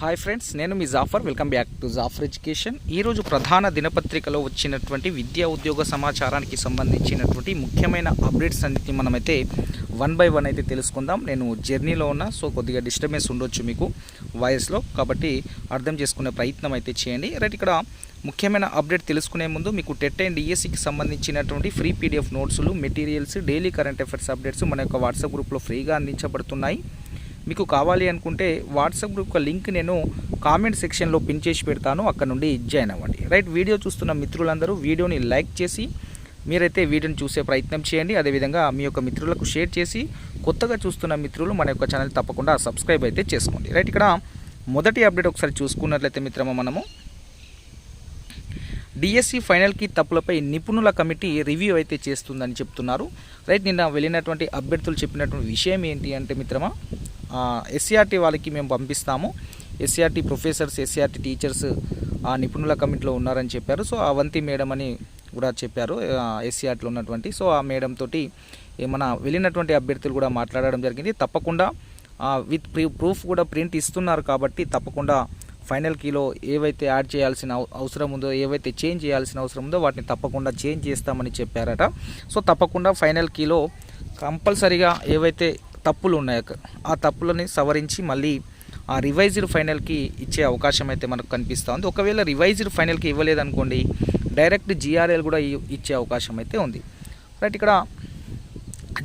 Hi friends, నేను మీ Jafar. Welcome back to Jafar education. ఈరోజు ప్రధాన దినపత్రికలో వచ్చినటువంటి విద్యా ఉద్యోగ సమాచారానికి సంబంధించినటువంటి ముఖ్యమైన అప్డేట్స్ అన్నిటిని మనమైతే వన్ బై వన్ అయితే తెలుసుకుందాం. నేను జర్నీలో ఉన్నా, సో కొద్దిగా డిస్టర్బెన్స్ ఉండొచ్చు మీకు వాయిస్లో, కాబట్టి అర్థం చేసుకునే ప్రయత్నం అయితే చేయండి. రైట్, ఇక్కడ ముఖ్యమైన అప్డేట్ తెలుసుకునే ముందు మీకు టెట్ అండ్ డిఎస్సికి సంబంధించినటువంటి ఫ్రీ పీడిఎఫ్ నోట్స్లు, materials, daily current affairs updates మన యొక్క వాట్సాప్ గ్రూప్లో ఫ్రీగా అందించబడుతున్నాయి. మీకు కావాలి అనుకుంటే వాట్సాప్ గ్రూప్ లింక్ నేను కామెంట్ సెక్షన్లో పిన్ చేసి పెడతాను, అక్కడ నుండి జాయిన్ అవ్వండి. రైట్, వీడియో చూస్తున్న మిత్రులందరూ వీడియోని లైక్ చేసి మీరైతే వీడియోని చూసే ప్రయత్నం చేయండి. అదేవిధంగా మీ యొక్క మిత్రులకు షేర్ చేసి కొత్తగా చూస్తున్న మిత్రులు మన యొక్క ఛానల్ తప్పకుండా సబ్స్క్రైబ్ అయితే చేసుకోండి. రైట్, ఇక్కడ మొదటి అప్డేట్ ఒకసారి చూసుకున్నట్లయితే మిత్రమా, మనము డిఎస్సి ఫైనల్కి తప్పులపై నిపుణుల కమిటీ రివ్యూ అయితే చేస్తుందని చెప్తున్నారు. రైట్, నిన్న వెళ్ళినటువంటి అభ్యర్థులు చెప్పినటువంటి విషయం ఏంటి అంటే మిత్రమా, ఎస్సీఆర్టీ వాళ్ళకి మేము పంపిస్తాము, ఎస్సీఆర్టీ ప్రొఫెసర్స్, ఎస్సీఆర్టీ టీచర్స్ ఆ నిపుణుల కమిటీలో ఉన్నారని చెప్పారు. సో అవంతి మేడం అని కూడా చెప్పారు ఎస్సీఆర్టీలో ఉన్నటువంటి. సో ఆ మేడం తోటి మన వెళ్ళినటువంటి అభ్యర్థులు కూడా మాట్లాడడం జరిగింది. తప్పకుండా విత్ ప్రూఫ్ కూడా ప్రింట్ ఇస్తున్నారు కాబట్టి తప్పకుండా ఫైనల్ కీలో ఏవైతే యాడ్ చేయాల్సిన అవసరం ఉందో, ఏవైతే చేంజ్ చేయాల్సిన అవసరం ఉందో వాటిని తప్పకుండా చేంజ్ చేస్తామని చెప్పారట. సో తప్పకుండా ఫైనల్ కీలో కంపల్సరీగా ఏవైతే తప్పులు ఉన్నాయో ఆ తప్పులని సవరించి మళ్ళీ ఆ రివైజ్డ్ ఫైనల్కి ఇచ్చే అవకాశం అయితే మనకు కనిపిస్తూ ఉంది. ఒకవేళ రివైజ్డ్ ఫైనల్కి ఇవ్వలేదనుకోండి, డైరెక్ట్ జిఆర్ఎల్ కూడా ఇచ్చే అవకాశం అయితే ఉంది. రైట్, ఇక్కడ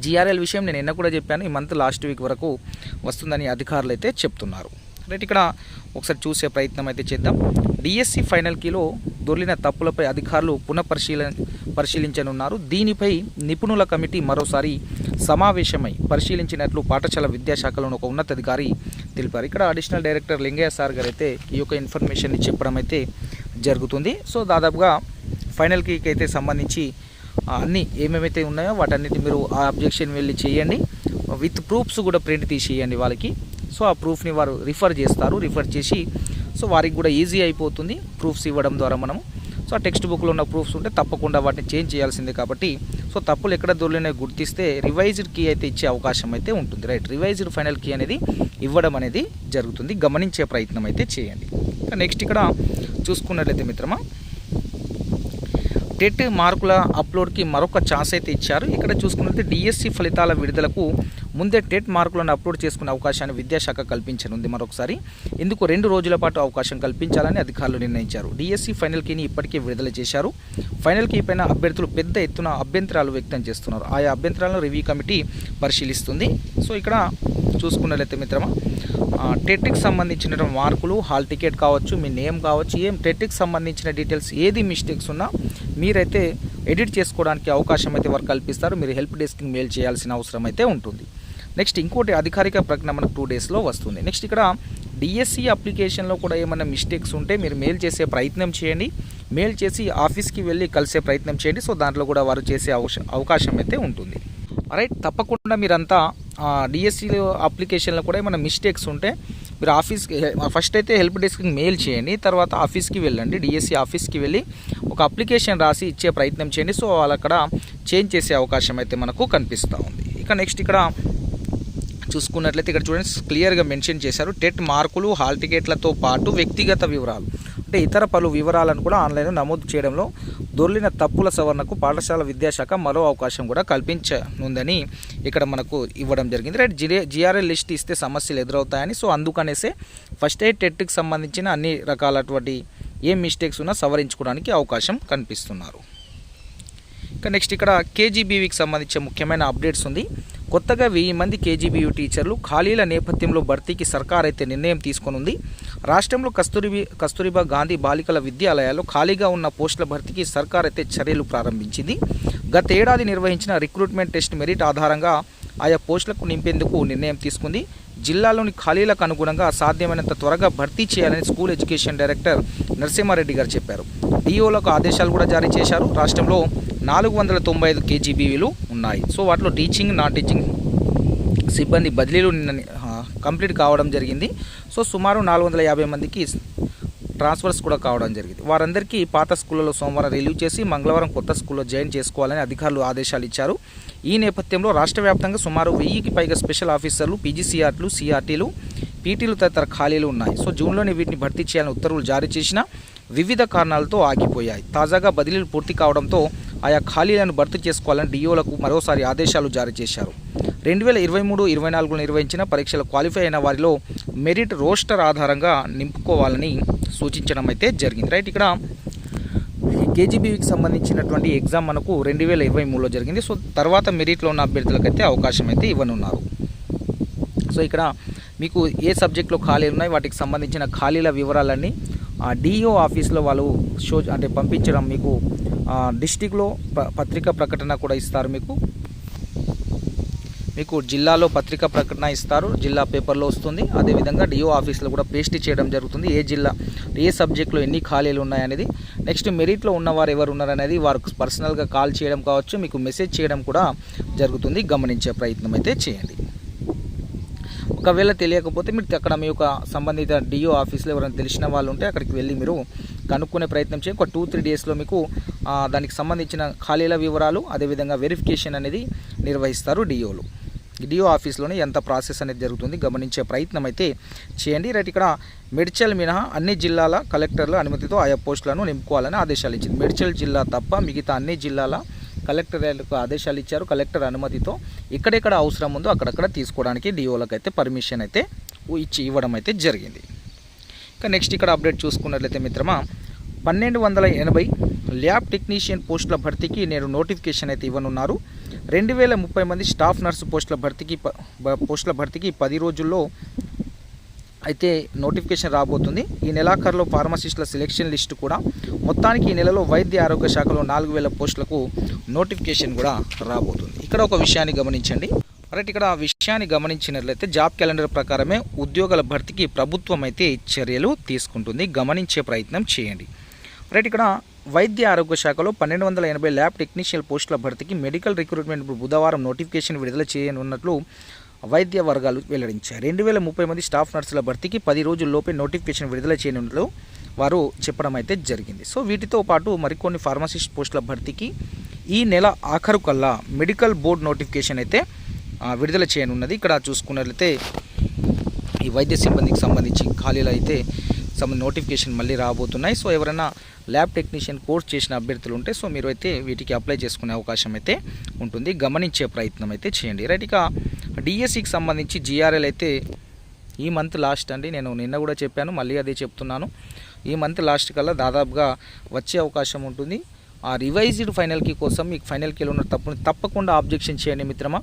జిఆర్ఎల్ విషయం నేను నిన్న కూడా చెప్పాను, ఈ మంత్ లాస్ట్ వీక్ వరకు వస్తుందని అధికారులు అయితే చెప్తున్నారు. రైట్, ఇక్కడ ఒకసారి ప్రయత్నం అయితే చేద్దాం. డిఎస్సి ఫైనల్ కీలో దొర్లిన తప్పులపై అధికారులు పరిశీలించనున్నారు. దీనిపై నిపుణుల కమిటీ మరోసారి సమావేశమై పరిశీలించినట్లు పాఠశాల విద్యాశాఖలోని ఒక ఉన్నతాధికారి తెలిపారు. ఇక్కడ అడిషనల్ డైరెక్టర్ లింగయ్య సార్ గారు అయితే ఈ యొక్క ఇన్ఫర్మేషన్ని చెప్పడం అయితే జరుగుతుంది. సో దాదాపుగా ఫైనల్ కీకి అయితే సంబంధించి అన్నీ ఏమేమైతే ఉన్నాయో వాటన్నిటి మీరు ఆ అబ్జెక్షన్ వెళ్ళి చేయండి, విత్ ప్రూఫ్స్ కూడా ప్రింట్ తీసేయండి వాళ్ళకి. సో ఆ ప్రూఫ్ని వారు రిఫర్ చేసి సో వారికి కూడా ఈజీ అయిపోతుంది ప్రూఫ్స్ ఇవ్వడం ద్వారా మనము. సో ఆ టెక్స్ట్ బుక్లో ఉన్న ప్రూఫ్స్ ఉంటే తప్పకుండా వాటిని చేంజ్ చేయాల్సిందే కాబట్టి సో తప్పులు ఎక్కడ దొరికినాయో గుర్తిస్తే రివైజ్డ్ కీ అయితే ఇచ్చే అవకాశం అయితే ఉంటుంది. రైట్, రివైజ్డ్ ఫైనల్ కీ అనేది ఇవ్వడం అనేది జరుగుతుంది, గమనించే ప్రయత్నం అయితే చేయండి. నెక్స్ట్ ఇక్కడ చూసుకున్నట్లయితే మిత్రమా, టెట్ మార్కుల అప్లోడ్కి మరొక ఛాన్స్ అయితే ఇచ్చారు. ఇక్కడ చూసుకున్నట్లయితే డిఎస్సి ఫలితాల విడుదలకు ముందే టెట్ మార్కులను అప్లోడ్ చేసుకునే అవకాశాన్ని విద్యాశాఖ కల్పించనుంది మరొకసారి. ఇందుకు 2 రోజుల పాటు అవకాశం కల్పించాలని అధికారులు నిర్ణయించారు. డిఎస్సి ఫైనల్ కీని ఇప్పటికే విడుదల చేశారు. ఫైనల్ కీ పైన అభ్యర్థులు పెద్ద ఎత్తున అభ్యంతరాలు వ్యక్తం చేస్తున్నారు. ఆయా అభ్యంతరాలను రివ్యూ కమిటీ పరిశీలిస్తుంది. సో ఇక్కడ చూసుకున్నట్లయితే మిత్రమా, టెట్కి సంబంధించిన మార్కులు, హాల్ టికెట్ కావచ్చు, మీ నేమ్ కావచ్చు, టెట్కి సంబంధించిన డీటెయిల్స్ ఏది మిస్టేక్స్ ఉన్నా మీరైతే ఎడిట్ చేసుకోవడానికి అవకాశం అయితే వారు కల్పిస్తారు. మీరు హెల్ప్ డెస్క్కి మెయిల్ చేయాల్సిన అవసరం అయితే ఉంటుంది. నెక్స్ట్ ఇంకోటి అధికారిక ప్రకటన మనకు 2 డేస్లో వస్తుంది. నెక్స్ట్ ఇక్కడ డిఎస్సి అప్లికేషన్లో కూడా ఏమైనా మిస్టేక్స్ ఉంటే మీరు మెయిల్ చేసే ప్రయత్నం చేయండి, మెయిల్ చేసి ఆఫీస్కి వెళ్ళి కలిసే ప్రయత్నం చేయండి. సో దాంట్లో కూడా వారు చేసే అవకాశం అయితే ఉంటుంది. రైట్, తప్పకుండా మీరంతా డిఎస్సి అప్లికేషన్లో కూడా ఏమైనా మిస్టేక్స్ ఉంటే మీరు ఫస్ట్ అయితే హెల్ప్ డెస్క్కి మెయిల్ చేయండి, తర్వాత ఆఫీస్కి వెళ్ళండి, డిఎస్సి ఆఫీస్కి వెళ్ళి ఒక అప్లికేషన్ రాసి ఇచ్చే ప్రయత్నం చేయండి. సో వాళ్ళు అక్కడ చేంజ్ చేసే అవకాశం అయితే మనకు కనిపిస్తూ ఉంది. ఇక నెక్స్ట్ ఇక్కడ చూసుకున్నట్లయితే ఇక్కడ చూడండి, క్లియర్గా మెన్షన్ చేశారు. టెట్ మార్కులు, హాల్ టికెట్లతో పాటు వ్యక్తిగత వివరాలు అంటే ఇతర పలు వివరాలను కూడా ఆన్లైన్లో నమోదు చేయడంలో దొర్లిన తప్పుల సవరణకు పాఠశాల విద్యాశాఖ మరో అవకాశం కూడా కల్పించనుందని ఇక్కడ మనకు ఇవ్వడం జరిగింది. రైట్, జిఆర్ఎల్ లిస్ట్ ఇస్తే సమస్యలు ఎదురవుతాయని, సో అందుకనేసే ఫస్ట్ ఎయిడ్ టెట్కి సంబంధించిన అన్ని రకాలటువంటి ఏం మిస్టేక్స్ ఉన్నా సవరించుకోవడానికి అవకాశం కనిపిస్తున్నారు. ఇక నెక్స్ట్ ఇక్కడ కేజీబీవీకి సంబంధించిన ముఖ్యమైన అప్డేట్స్ ఉంది. కొత్తగా 1000 మంది కేజీబీవీ టీచర్లు ఖాళీల నేపథ్యంలో భర్తీకి సర్కార్ అయితే నిర్ణయం తీసుకొనుంది. రాష్ట్రంలో కస్తూరిబా గాంధీ బాలికల విద్యాలయాల్లో ఖాళీగా ఉన్న పోస్టుల భర్తీకి సర్కార్ అయితే చర్యలు ప్రారంభించింది. గత ఏడాది నిర్వహించిన రిక్రూట్మెంట్ టెస్ట్ మెరిట్ ఆధారంగా ఆయా పోస్టులకు నింపేందుకు నిర్ణయం తీసుకుంది. జిల్లాలోని ఖాళీలకు అనుగుణంగా సాధ్యమైనంత త్వరగా భర్తీ చేయాలని స్కూల్ ఎడ్యుకేషన్ డైరెక్టర్ నరసింహారెడ్డి గారు చెప్పారు. డిఓలకు ఆదేశాలు కూడా జారీ చేశారు. రాష్ట్రంలో 495 కేజీబీవీలు ఉన్నాయి. సో వాటిలో టీచింగ్, నాన్ టీచింగ్ సిబ్బంది బదిలీలు కంప్లీట్ కావడం జరిగింది. సో సుమారు 450 మందికి ట్రాన్స్ఫర్స్ కూడా కావడం జరిగింది. వారందరికీ పాత స్కూళ్ళలో సోమవారం రిలీవ్ చేసి మంగళవారం కొత్త స్కూల్లో జాయిన్ చేసుకోవాలని అధికారులు ఆదేశాలు ఇచ్చారు. ఈ నేపథ్యంలో రాష్ట్ర వ్యాప్తంగా సుమారు 1000కి పైగా స్పెషల్ ఆఫీసర్లు, పీజీసీఆర్లు, సిఆర్టీలు, పీటీలు తదితర ఖాళీలు ఉన్నాయి. సో జూన్లోనే వీటిని భర్తీ చేయాలని ఉత్తర్వులు జారీ చేసిన వివిధ కారణాలతో ఆగిపోయాయి. తాజాగా బదిలీలు పూర్తి కావడంతో ఆయా ఖాళీలను భర్తీ చేసుకోవాలని డిఓలకు మరోసారి ఆదేశాలు జారీ చేశారు. 2023-24 నిర్వహించిన పరీక్షలు క్వాలిఫై అయిన వారిలో మెరిట్ రోస్టర్ ఆధారంగా నింపుకోవాలని సూచించడం అయితే జరిగింది. రైట్, ఇక్కడ కేజీబీవీకి సంబంధించినటువంటి ఎగ్జామ్ మనకు 2023లో జరిగింది. సో తర్వాత మెరిట్లో ఉన్న అభ్యర్థులకైతే అవకాశం అయితే ఇవ్వనున్నారు. సో ఇక్కడ మీకు ఏ సబ్జెక్టులో ఖాళీలు ఉన్నాయి, వాటికి సంబంధించిన ఖాళీల వివరాలన్నీ డిఓ ఆఫీస్లో వాళ్ళు పంపించడం, మీకు డిస్టిక్లో పత్రికా ప్రకటన కూడా ఇస్తారు. మీకు జిల్లాలో పత్రికా ప్రకటన ఇస్తారు, జిల్లా పేపర్లో వస్తుంది. అదేవిధంగా డిఓ ఆఫీస్లో కూడా పేస్ట్ చేయడం జరుగుతుంది, ఏ జిల్లా ఏ సబ్జెక్టులో ఎన్ని ఖాళీలు ఉన్నాయనేది. నెక్స్ట్ మెరిట్లో ఉన్నవారు ఎవరు ఉన్నారనేది వారికి పర్సనల్గా కాల్ చేయడం కావచ్చు, మీకు మెసేజ్ చేయడం కూడా జరుగుతుంది. గమనించే ప్రయత్నం అయితే చేయండి. ఒకవేళ తెలియకపోతే మీరు అక్కడ మీ యొక్క సంబంధిత డిఓ ఆఫీస్లో ఎవరైనా తెలిసిన వాళ్ళు ఉంటే అక్కడికి వెళ్ళి మీరు కనుక్కునే ప్రయత్నం చేయండి. ఒక 2-3 డేస్లో మీకు దానికి సంబంధించిన ఖాళీల వివరాలు, అదేవిధంగా వెరిఫికేషన్ అనేది నిర్వహిస్తారు డిఓలు. డిఓ ఆఫీస్లోనే ఎంత ప్రాసెస్ అనేది జరుగుతుంది, గమనించే ప్రయత్నం అయితే చేయండి. రైట్, ఇక్కడ మేడ్చల్ మినహా అన్ని జిల్లాల కలెక్టర్ల అనుమతితో ఆయా పోస్టులను నింపుకోవాలని ఆదేశాలు ఇచ్చింది. మేడ్చల్ జిల్లా తప్ప మిగతా అన్ని జిల్లాల కలెక్టర్లకు ఆదేశాలు ఇచ్చారు. కలెక్టర్ అనుమతితో ఎక్కడెక్కడ అవసరం ఉందో అక్కడక్కడ తీసుకోవడానికి డిఓలకు అయితే పర్మిషన్ అయితే ఇవ్వడం అయితే జరిగింది. ఇక నెక్స్ట్ ఇక్కడ అప్డేట్ చూసుకున్నట్లయితే మిత్రమా, 1280 ల్యాబ్ టెక్నీషియన్ పోస్టుల భర్తీకి నేడు నోటిఫికేషన్ అయితే ఇవ్వనున్నారు. 2030 మంది స్టాఫ్ నర్సు పోస్టుల భర్తీకి 10 రోజుల్లో అయితే నోటిఫికేషన్ రాబోతుంది. ఈ నెలాఖరులో ఫార్మసిస్టుల సెలెక్షన్ లిస్టు కూడా. మొత్తానికి ఈ నెలలో వైద్య ఆరోగ్య శాఖలో 4000 పోస్టులకు నోటిఫికేషన్ కూడా రాబోతుంది. ఇక్కడ ఒక విషయాన్ని గమనించండి. రైట్, ఇక్కడ విషయాన్ని గమనించినట్లయితే జాబ్ క్యాలెండర్ ప్రకారమే ఉద్యోగాల భర్తీకి ప్రభుత్వం అయితే చర్యలు తీసుకుంటుంది. గమనించే ప్రయత్నం చేయండి. రైట్, ఇక్కడ వైద్య ఆరోగ్య శాఖలో 1280 ల్యాబ్ టెక్నీషియన్ పోస్టుల భర్తీకి మెడికల్ రిక్రూట్మెంట్ బుధవారం నోటిఫికేషన్ విడుదల చేయనున్నట్లు వైద్య వర్గాలు వెల్లడించారు. 2030 మంది స్టాఫ్ నర్సుల భర్తీకి 10 రోజుల్లోపే నోటిఫికేషన్ విడుదల చేయనున్నట్లు వారు చెప్పడం అయితే జరిగింది. సో వీటితో పాటు మరికొన్ని ఫార్మసిస్ట్ పోస్టుల భర్తీకి ఈ నెల ఆఖరు కల్లా మెడికల్ బోర్డు నోటిఫికేషన్ అయితే విడుదల చేయనున్నది. ఇక్కడ చూసుకున్నట్లయితే ఈ వైద్య సిబ్బందికి సంబంధించి ఖాళీలు అయితే నోటిఫికేషన్ మళ్ళీ రాబోతున్నాయి. సో ఎవరైనా ల్యాబ్ టెక్నీషియన్ కోర్స్ చేసిన అభ్యర్థులు ఉంటే సో మీరు అయితే వీటికి అప్లై చేసుకునే అవకాశం అయితే ఉంటుంది. గమనించే ప్రయత్నం అయితే చేయండి. రైట్, ఇక డిఎస్సికి సంబంధించి జిఆర్ఎల్ అయితే ఈ మంత్ లాస్ట్ అండి, నేను నిన్న కూడా చెప్పాను, మళ్ళీ అదే చెప్తున్నాను. ఈ మంత్ లాస్ట్ కల్లా దాదాపుగా వచ్చే అవకాశం ఉంటుంది. ఆ రివైజ్డ్ ఫైనల్ కీ కోసం మీకు ఫైనల్ కీలో ఉన్న తప్పుని తప్పకుండా ఆబ్జెక్షన్ చేయండి మిత్రమా.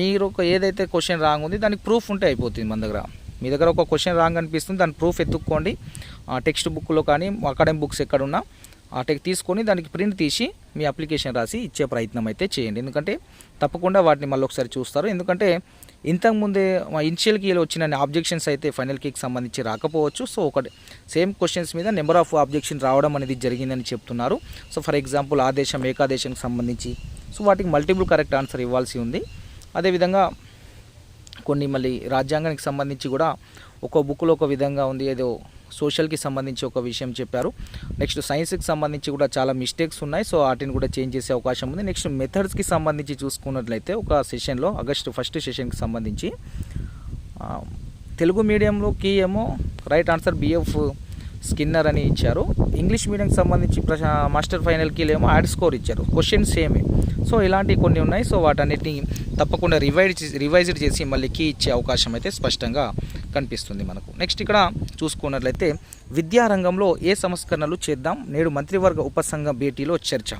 మీరు ఏదైతే క్వశ్చన్ రాంగ్ ఉంది దానికి ప్రూఫ్ ఉంటే అయిపోతుంది. మన దగ్గర మీ దగ్గర ఒక క్వశ్చన్ రాంగ్ అనిపిస్తుంది, దాని ప్రూఫ్ ఎత్తుక్కోండి. టెక్స్ట్ బుక్లో కానీ అకాడమిక్ బుక్స్ ఎక్కడున్నా తీసుకొని దానికి ప్రింట్ తీసి మీ అప్లికేషన్ రాసి ఇచ్చే ప్రయత్నం అయితే చేయండి. ఎందుకంటే తప్పకుండా వాటిని మళ్ళీ ఒకసారి చూస్తారు. ఎందుకంటే ఇంతకుముందే ఇనిషియల్ కీలో వచ్చిన ఆబ్జెక్షన్స్ అయితే ఫైనల్ కీకి సంబంధించి రాకపోవచ్చు. సో ఒకటి సేమ్ క్వశ్చన్స్ మీద నెంబర్ ఆఫ్ ఆబ్జెక్షన్ రావడం అనేది జరిగిందని చెప్తున్నారు. సో ఫర్ ఎగ్జాంపుల్ ఆదేశం, ఏకాదేశానికి సంబంధించి సో వాటికి మల్టిపుల్ కరెక్ట్ ఆన్సర్ ఇవ్వాల్సి ఉంది. అదేవిధంగా కొన్ని మళ్ళీ రాజ్యాంగానికి సంబంధించి కూడా ఒక్కో బుక్లో ఒక విధంగా ఉంది, ఏదో సోషల్కి సంబంధించి ఒక విషయం చెప్పారు. నెక్స్ట్ సైన్స్కి సంబంధించి కూడా చాలా మిస్టేక్స్ ఉన్నాయి. సో వాటిని కూడా చేంజ్ చేసే అవకాశం ఉంది. నెక్స్ట్ మెథడ్స్కి సంబంధించి చూసుకున్నట్లయితే ఒక సెషన్లో ఆగస్టు 1 సెషన్కి సంబంధించి తెలుగు మీడియంలో కీ ఏమో రైట్ ఆన్సర్ బిఎఫ్ స్కిన్నర్ అని ఇచ్చారు. ఇంగ్లీష్ మీడియంకి సంబంధించి మాస్టర్ ఫైనల్ కీలో ఏమో యాడ్ స్కోర్ ఇచ్చారు. క్వశ్చన్ సేమే. సో ఇలాంటివి కొన్ని ఉన్నాయి. సో వాటన్నిటిని తప్పకుండా రివైజ్డ్ చేసి మళ్ళీ కీ ఇచ్చే అవకాశం అయితే స్పష్టంగా కనిపిస్తుంది మనకు. నెక్స్ట్ ఇక్కడ చూసుకున్నట్లయితే విద్యారంగంలో ఏ సంస్కరణలు చేద్దాం, నేడు మంత్రివర్గ ఉపసంఘం భేటీలో చర్చ.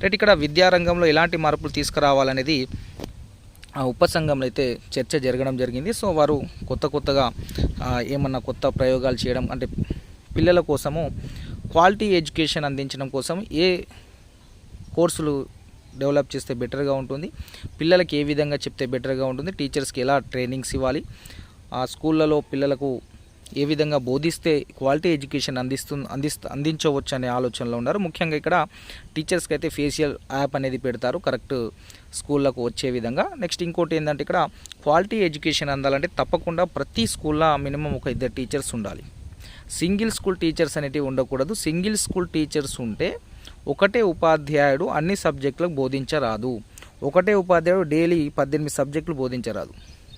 రైట్, ఇక్కడ విద్యారంగంలో ఎలాంటి మార్పులు తీసుకురావాలనేది ఉపసంఘంలో అయితే చర్చ జరగడం జరిగింది. సో వారు కొత్తగా ఏమన్నా కొత్త ప్రయోగాలు చేయడం, అంటే పిల్లల కోసము క్వాలిటీ ఎడ్యుకేషన్ అందించడం కోసం ఏ కోర్సులు డెవలప్ చేస్తే బెటర్గా ఉంటుంది, పిల్లలకి ఏ విధంగా చెప్తే బెటర్గా ఉంటుంది, టీచర్స్కి ఎలా ట్రైనింగ్స్ ఇవ్వాలి, ఆ స్కూళ్ళలో పిల్లలకు ఏ విధంగా బోధిస్తే క్వాలిటీ ఎడ్యుకేషన్ అందించవచ్చు అనే ఆలోచనలో ఉన్నారు. ముఖ్యంగా ఇక్కడ టీచర్స్కి అయితే ఫేషియల్ యాప్ అనేది పెడతారు కరెక్ట్ స్కూళ్ళకు వచ్చే విధంగా. నెక్స్ట్ ఇంకోటి ఏంటంటే ఇక్కడ క్వాలిటీ ఎడ్యుకేషన్ అందాలంటే తప్పకుండా ప్రతి స్కూల్లో మినిమం ఒక 2 టీచర్స్ ఉండాలి. సింగిల్ స్కూల్ టీచర్స్ అనేటివి ఉండకూడదు. సింగిల్ స్కూల్ టీచర్స్ ఉంటే ఒకటే ఉపాధ్యాయుడు అన్ని సబ్జెక్టులకు బోధించరాదు. ఒకటే ఉపాధ్యాయుడు డైలీ 18 సబ్జెక్టులు బోధించరాదు.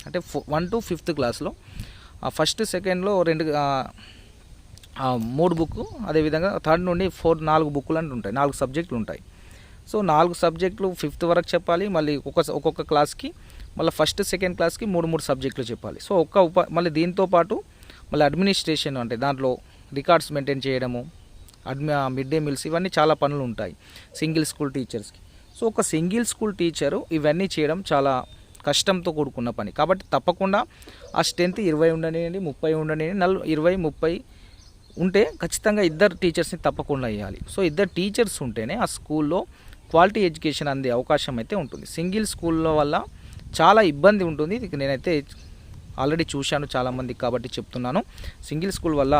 అంటే 1 to 5th క్లాస్లో ఫస్ట్ సెకండ్లో 3 బుక్కు, అదేవిధంగా 3rd నుండి 4 బుక్కులు అంటే ఉంటాయి, 4 సబ్జెక్టులు ఉంటాయి. సో 4 సబ్జెక్టులు 5th వరకు చెప్పాలి. మళ్ళీ ఒక్కొక్క క్లాస్కి మళ్ళీ ఫస్ట్ సెకండ్ క్లాస్కి 3 సబ్జెక్టులు చెప్పాలి. సో మళ్ళీ దీంతో పాటు మళ్ళీ అడ్మినిస్ట్రేషన్ అంటే దాంట్లో రికార్డ్స్ మెయింటైన్ చేయడము, మిడ్ డే మీల్స్, ఇవన్నీ చాలా పనులు ఉంటాయి సింగిల్ స్కూల్ టీచర్స్కి. సో ఒక సింగిల్ స్కూల్ టీచరు ఇవన్నీ చేయడం చాలా కష్టంతో కూడుకున్న పని. కాబట్టి తప్పకుండా ఆ స్ట్రెంత్ 20 ఉండనివ్వండి, 30 ఉండనివ్వండి, 20, 30 ఉంటే ఖచ్చితంగా 2 టీచర్స్ని తప్పకుండా వేయాలి. సో 2 టీచర్స్ ఉంటేనే ఆ స్కూల్లో క్వాలిటీ ఎడ్యుకేషన్ అందే అవకాశం అయితే ఉంటుంది. సింగిల్ స్కూల్లో వల్ల చాలా ఇబ్బంది ఉంటుంది. నేనైతే ఆల్రెడీ చూశాను చాలామంది, కాబట్టి చెప్తున్నాను. సింగిల్ స్కూల్ వల్ల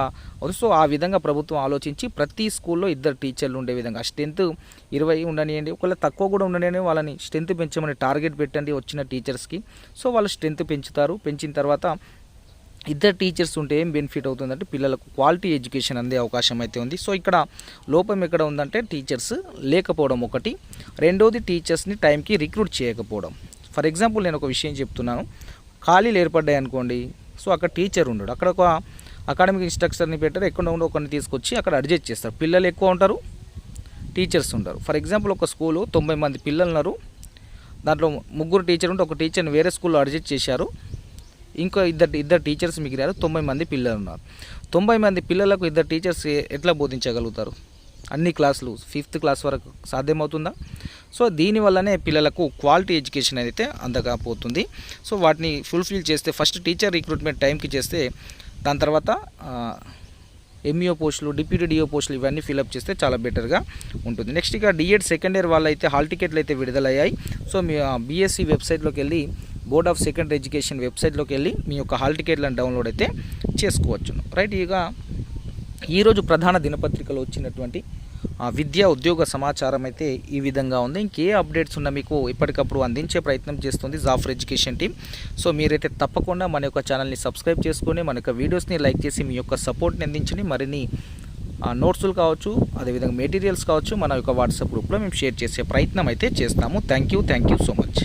సో ఆ విధంగా ప్రభుత్వం ఆలోచించి ప్రతి స్కూల్లో 2 టీచర్లు ఉండే విధంగా స్ట్రెంత్ 20 ఉండనియండి, ఒకవేళ తక్కువ కూడా ఉండనియండి, వాళ్ళని స్ట్రెంత్ పెంచమని టార్గెట్ పెట్టండి వచ్చిన టీచర్స్కి. సో వాళ్ళు స్ట్రెంత్ పెంచుతారు. పెంచిన తర్వాత 2 టీచర్స్ ఉంటే ఏం బెనిఫిట్ అవుతుందంటే పిల్లలకు క్వాలిటీ ఎడ్యుకేషన్ అందే అవకాశం అయితే ఉంది. సో ఇక్కడ లోపం ఎక్కడ ఉందంటే టీచర్స్ లేకపోవడం ఒకటి, రెండోది టీచర్స్ని టైంకి రిక్రూట్ చేయకపోవడం. ఫర్ ఎగ్జాంపుల్ నేను ఒక విషయం చెప్తున్నాను. ఖాళీలు ఏర్పడ్డాయి అనుకోండి, సో అక్కడ టీచర్ ఉండడు, అక్కడ ఒక అకాడమిక్ ఇన్స్ట్రక్టర్ని పెట్టారు, ఎక్కడ ఒకరిని తీసుకొచ్చి అక్కడ అడ్జస్ట్ చేస్తారు. పిల్లలు ఎక్కువ ఉంటారు, టీచర్స్ ఉంటారు. ఫర్ ఎగ్జాంపుల్ ఒక స్కూలు 90 మంది పిల్లలు ఉన్నారు, దాంట్లో 3 టీచర్ ఉంటే ఒక టీచర్ని వేరే స్కూల్లో అడ్జస్ట్ చేశారు, ఇంకో ఇద్దరు టీచర్స్ మిగిలారు, 90 మంది పిల్లలు ఉన్నారు. 90 మంది పిల్లలకు 2 టీచర్స్ ఎట్లా బోధించగలుగుతారు? అన్ని క్లాసులు 5th క్లాస్ వరకు సాధ్యమవుతుందా? సో దీనివల్లనే పిల్లలకు క్వాలిటీ ఎడ్యుకేషన్ అయితే అందకపోతుంది. సో వాటిని ఫుల్ఫిల్ చేస్తే ఫస్ట్ టీచర్ రిక్రూట్మెంట్ టైంకి చేస్తే, దాని తర్వాత ఎంఈఓ పోస్టులు, డిప్యూటీ డిఓ పోస్టులు ఇవన్నీ ఫిలప్ చేస్తే చాలా బెటర్గా ఉంటుంది. నెక్స్ట్ ఇక డిఎడ్ సెకండ్ ఇయర్ వాళ్ళు అయితే హాల్ టికెట్లు అయితే విడుదలయ్యాయి. సో మీ బీఎస్సీ వెబ్సైట్లోకి వెళ్ళి, బోర్డ్ ఆఫ్ సెకండరీ ఎడ్యుకేషన్ వెబ్సైట్లోకి వెళ్ళి మీ యొక్క హాల్ టికెట్లను డౌన్లోడ్ అయితే చేసుకోవచ్చును. రైట్, ఇక ఈరోజు ప్రధాన దినపత్రికలో వచ్చినటువంటి విద్యా ఉద్యోగ సమాచారం అయితే ఈ విధంగా ఉంది. ఇంకే అప్డేట్స్ ఉన్నా మీకు ఎప్పటికప్పుడు అందించే ప్రయత్నం చేస్తుంది జాఫర్ ఎడ్యుకేషన్ టీం. సో మీరైతే తప్పకుండా మన యొక్క ఛానల్ని సబ్స్క్రైబ్ చేసుకొని మన యొక్క వీడియోస్ని లైక్ చేసి మీ యొక్క సపోర్ట్ని అందించండి. మరిన్ని నోట్స్లు కావచ్చు, అదేవిధంగా మెటీరియల్స్ కావచ్చు మన యొక్క వాట్సాప్ గ్రూప్లో మేము షేర్ చేసే ప్రయత్నం అయితే చేస్తాము. Thank you so much.